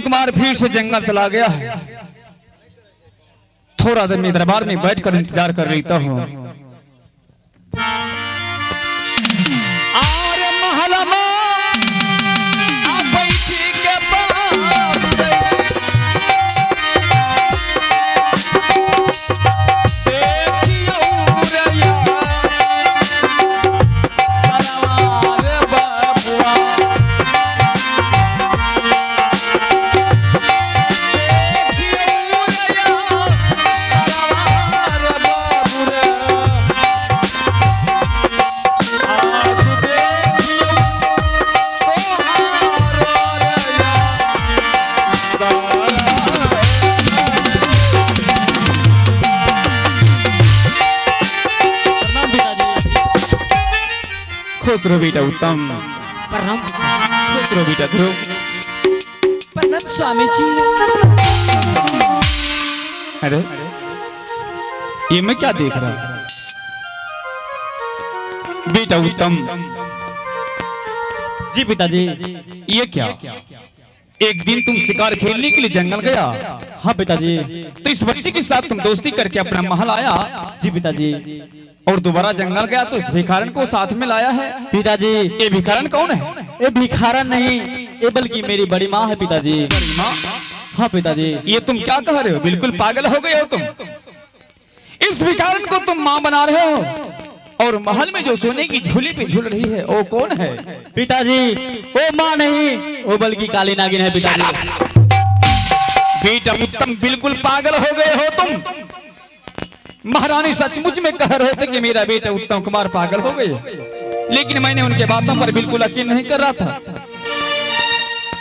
कुमार फिर से जंगल चला गया है। थोड़ा देर में दरबार में बैठकर इंतजार कर लेता हूँ। खुश रहो बेटा उत्तम। प्रणाम। खुश रहो बेटा ध्रुव। प्रणाम स्वामी जी। अरे ये मैं क्या देख रहा बेटा उत्तम? जी पिताजी। ये क्या? एक दिन तुम शिकार खेलने के लिए जंगल गया। हाँ पिताजी। तो इस बच्चे के साथ तुम दोस्ती करके अपना महल आया। जी पिताजी। और दोबारा जंगल गया तो इस भिखारन को साथ में लाया है। पिताजी ये भिखारन कौन है? ये भिखारन नहीं, ये बल्कि मेरी बड़ी माँ है पिताजी। बड़ी माँ? हाँ पिताजी। ये तुम क्या कह रहे हो? बिल्कुल पागल हो गए हो तुम। इस भिखारन को तुम माँ बना रहे हो और महल में जो सोने की झूली पे झूल रही है वो कौन है? पिताजी वो माँ नहीं, वो बल्कि काली नागिन है पिताजी। बेटा उत्तम बिल्कुल पागल हो गए हो तुम। महारानी सचमुच में कह रहे थे कि मेरा बेटा उत्तम कुमार पागल हो गए, लेकिन मैंने उनके बातों पर बिल्कुल यकीन नहीं कर रहा था।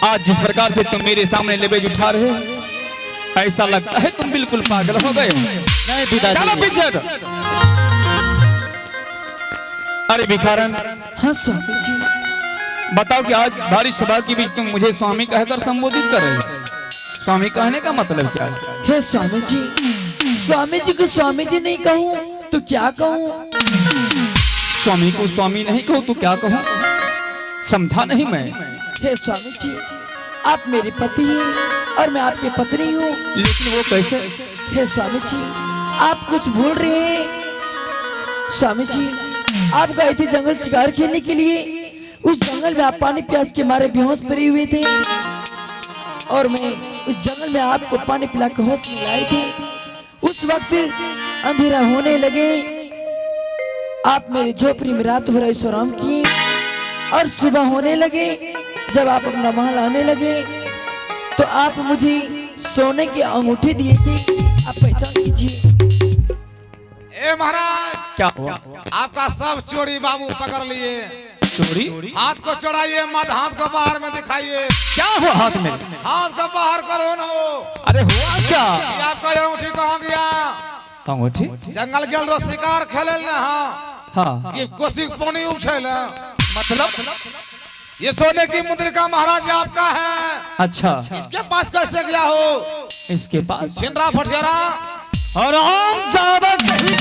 आज जिस प्रकार से तुम मेरे सामने लेबेज उठा रहे हो ऐसा लगता है तुम बिल्कुल पागल हो गए। नहीं पिताजी। चलो पीछे। अरे भिखारन। हाँ स्वामी जी। बताओ कि आज भारी सभा के बीच तुम मुझे स्वामी कहकर संबोधित कर रहे हो। स्वामी कहने का मतलब क्या है? हे स्वामी जी, स्वामी जी को स्वामी जी नहीं कहूँ तो क्या कहूँ? स्वामी को स्वामी नहीं कहूँ तो क्या कहूँ? समझा नहीं मैं। हे स्वामी जी, आप मेरे पति हैं और मैं आपकी पत्नी हूँ। लेकिन वो कैसे? हे स्वामी जी, आप कुछ भूल रहे हैं। स्वामी जी, आप गए थे जंगल शिकार खेलने के लिए। उस जंगल में आप पानी प्यास के मारे बेहोश पड़े हुए थे और मैं उस जंगल में आपको पानी पिला के होश में लाए थे। उस वक्त अंधेरा होने लगे, आप मेरी झोपड़ी में रात भर ऐशोराम किए और सुबह होने लगे। जब आप अपना महल आने लगे तो आप मुझे सोने की अंगूठी दिए थे, आप पहचान कीजिए। ए महाराज, क्या हुआ? आपका सब चोरी बाबू पकड़ लिए। चोरी? हाथ को चढ़ाइए मत, हाथ को बाहर में दिखाइए। क्या हुआ हाथ में? हाथ को बाहर करो ना। अरे हुआ क्या? ये आपका अंगूठी कहाँ गया? अंगूठी? जंगल गेल रो शिकार खेले ना। हाँ। ये कोसी पानी उछल मतलब? ये सोने की मुद्रिका महाराज आपका है। अच्छा। इसके पास कैसे गया हो? इसके पास छिंदरा फटियारा और आम ज्यादा कहीं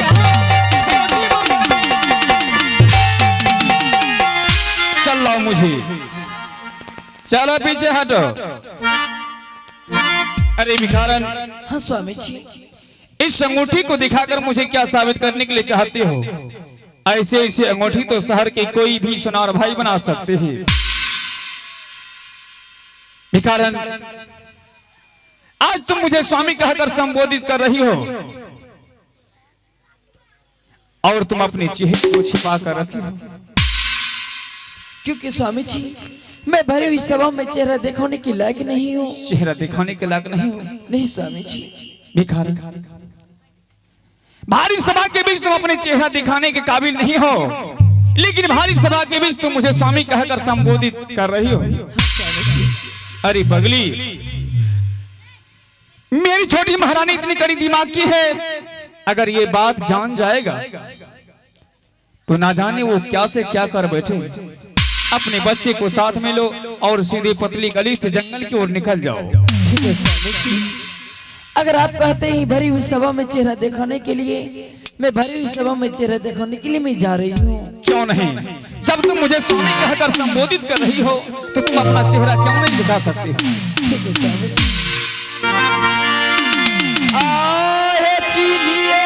चल लो मुझे। चलो पीछे हटो। अरे भिखारन। हाँ स्वामी जी। इस अंगूठी को दिखाकर मुझे क्या साबित करने के लिए चाहते हो? ऐसे ऐसे अंगूठी तो शहर के कोई भी सुनार भाई बना सकते हैं। भिखारन, आज तुम मुझे स्वामी कहकर संबोधित कर रही हो और तुम अपने चेहरे को छिपा कर रखी हो। क्योंकि स्वामी जी, मैं भरी हुई सभा में चेहरा दिखाने के लायक नहीं हूँ। चेहरा दिखाने के लायक नहीं हो? नहीं स्वामी जी। भिखारन, भारी सभा के बीच तुम अपने चेहरा दिखाने के काबिल नहीं हो, लेकिन भारी सभा के बीच तुम मुझे स्वामी कहकर संबोधित कर रही हो। अरे पगली, मेरी छोटी महारानी इतनी कड़ी दिमाग की है, अगर ये बात जान जाएगा तो ना जाने वो क्या से क्या कर बैठे। अपने बच्चे को साथ में लो और सीधे पतली गली से जंगल की ओर निकल जाओ। ठीक है स्वामी जी। अगर आप कहते हैं भरी हुई सभा में चेहरा दिखाने के लिए, मैं भरी हुई सभा में चेहरा दिखाने के लिए मैं जा रही हूँ। क्यों नहीं? जब तुम मुझे स्वामी कहकर संबोधित कर रही हो तो तुम अपना चेहरा क्यों नहीं दिखा सकती? ठीक है स्वामी जी। आए चिलिए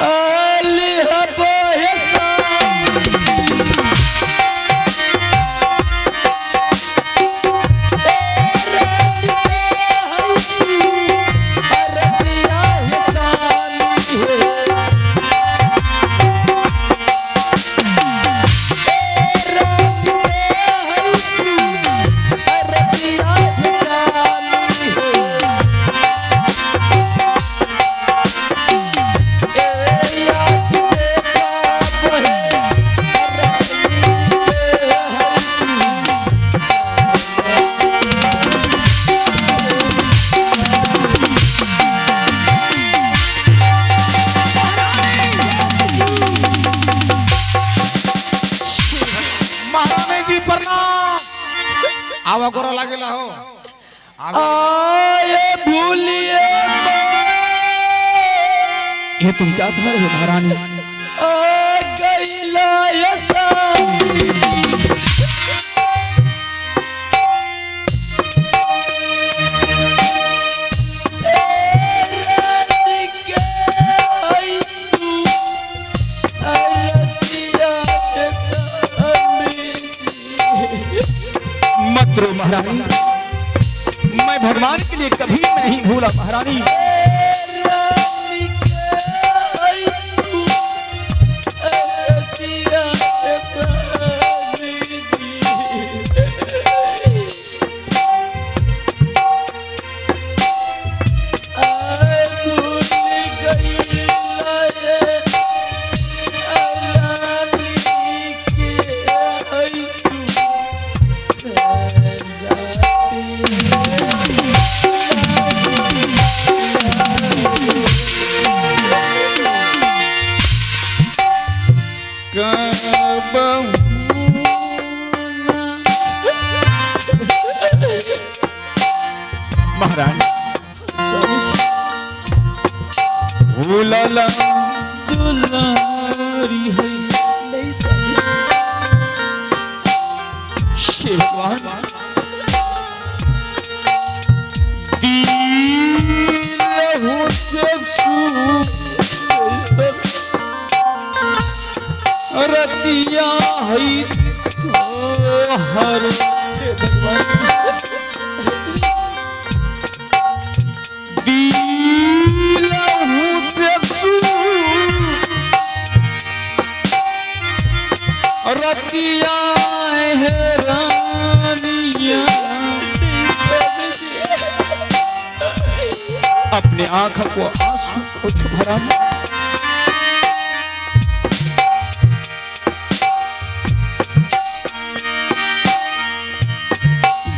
आली हबोए आवा गोरा लागेला हो आए भूलिए ये तुम क्या कह रहे हो महारानी? आ गईला यसा मत रो महारानी, मैं भगवान के लिए कभी नहीं भूला महारानी। महारानी भूलला दुलारी है नहीं स्वामी श्री भगवान दिलहु से रतिया है तो हर रतिया है रानिया अपने आंखों को आंसू को छुपाना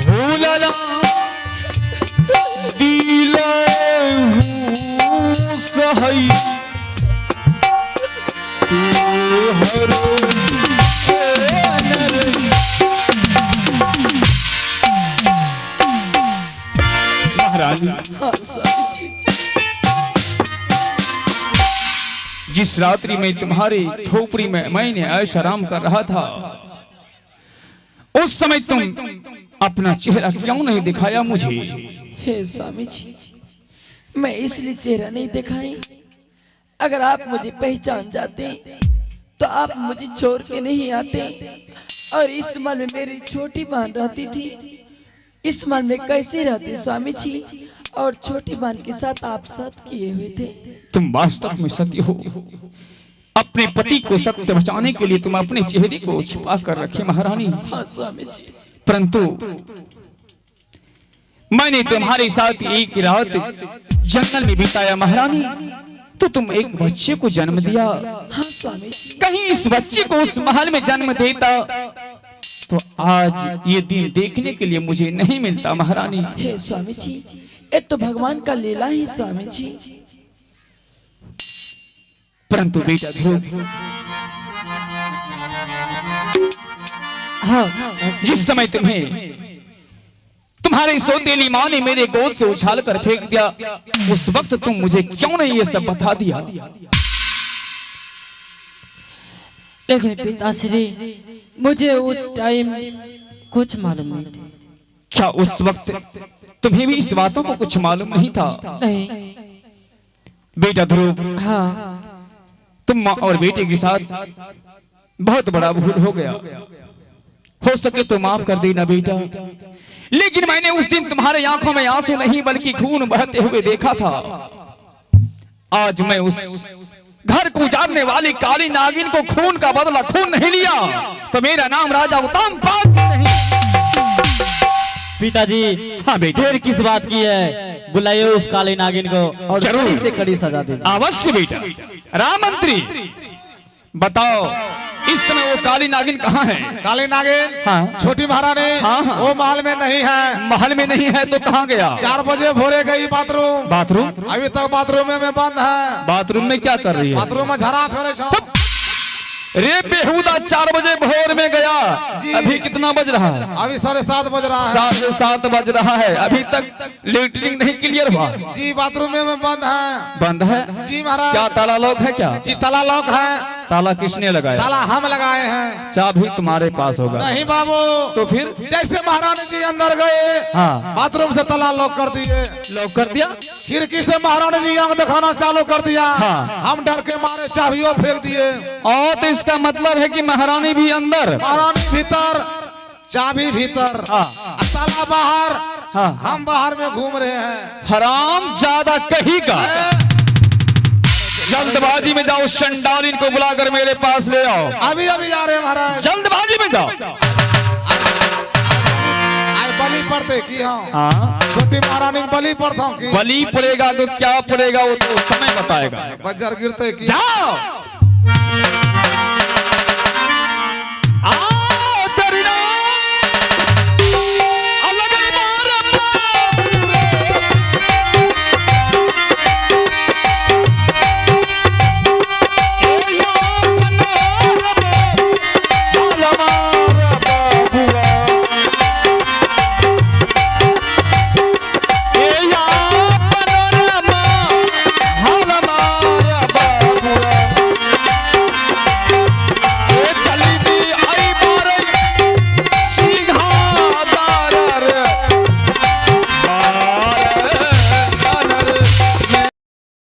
भूलना दिले हूँ सही तू हर हाँ स्वामी जी। जिस रात्रि में तुम्हारी खोपड़ी में मैंने ऐश आराम कर रहा था, उस समय तुम अपना चेहरा क्यों नहीं दिखाया मुझे? हे स्वामी जी, मैं इसलिए चेहरा नहीं दिखाई, अगर आप मुझे पहचान जाते तो आप मुझे छोड़ के नहीं आते। और इस मन में मेरी छोटी बहन रहती थी, इस मन में कैसे रहते स्वामी जी? और छोटी बहन के साथ आप साथ किए हुए थे। तुम वास्तव में सत्य हो। अपने पति को सत्य बचाने के लिए तुम अपने चेहरे को छुपा कर रखे महारानी। हाँ स्वामी जी। परंतु मैंने तुम्हारे साथ एक रात जंगल में बिताया महारानी, तो तुम एक बच्चे को जन्म दिया। हाँ स्वामी जी। कहीं इस बच्चे को उस महल में जन्म देता तो आज ये दिन देखने के लिए मुझे नहीं मिलता महारानी। हे स्वामी जी, ये तो भगवान का लीला ही स्वामी जी। परंतु बेटा ध्रुव, हाँ, जिस समय तुम्हारी सौतेली माँ ने मेरे गोद से उछाल कर फेंक दिया, उस वक्त तुम मुझे क्यों नहीं ये सब बता दिया? लेकिन पिताश्री, मुझे उस टाइम कुछ मालूम नहीं थे। क्या उस वक्त तुम्हें भी इस बातों को कुछ मालूम नहीं था? नहीं। बेटा ध्रुव, हाँ तुम माँ और बेटे के साथ बहुत बड़ा भूल हो गया। हो सके तो माफ कर देना बेटा। लेकिन मैंने उस दिन तुम्हारे आंखों में आंसू नहीं बल्कि खून बहते हुए देखा था। आज मैं उस घर को उजाड़ने वाली काली नागिन को खून का बदला खून नहीं लिया तो मेरा नाम राजा उत्तम पाद नहीं। पिताजी, हाँ बेटा, देर किस बात की है? बुलाइए उस काली नागिन को और जरूर। कड़ी से कड़ी सजा दीजिए। अवश्य बेटा। राम मंत्री, बताओ इस समय वो काली नागिन कहाँ है? काली नागिन हाँ। छोटी महारानी हाँ, हाँ। वो महल में नहीं है। महल में नहीं है तो कहाँ गया? 4 बजे भोरे गई बाथरूम। बाथरूम? अभी तक बाथरूम में बंद है। बाथरूम में क्या कर रही है? बाथरूम में झरा फेरे छो। रे बेहुदा 4 बजे भोर में गया। जी। अभी कितना बज रहा है? अभी 7:30 बज रहा है। 7:30 बज रहा है। अभी तक लेटरिन नहीं क्लियर हुआ। जी बाथरूम में बंद है। बंद है? जी महाराज। क्या ताला लॉक है क्या? जी ताला लॉक है। ताला किसने लगाया? ताला हम लगाए हैं। चाबी तुम्हारे पास होगा। नहीं बाबू। तो फिर जैसे महारानी जी अंदर गए, हाँ, बाथरूम से ताला लॉक कर दिए। लॉक कर दिया। खिड़की से महारानी जी आंख दिखाना चालू कर दिया। हाँ। हम डर के मारे चाबियों फेंक दिए। और तो इसका मतलब है कि महारानी भी अंदर, महारानी भीतर, चाबी भीतर, हाँ। ताला बाहर, हाँ। हम बाहर में घूम रहे हैं। हराम ज्यादा कहीं का। जल्दबाजी में जाओ, चंडालिन को बुलाकर मेरे पास ले आओ। अभी अभी आ रहे हैं महाराज। जल्दबाजी में जाओ। आज बलि पड़ते की हम। हाँ, छोटी महारानी को बलि पड़ता की। बलि पड़ेगा तो क्या पड़ेगा वो तो समय बताएगा। बजर गिरते की। जाओ।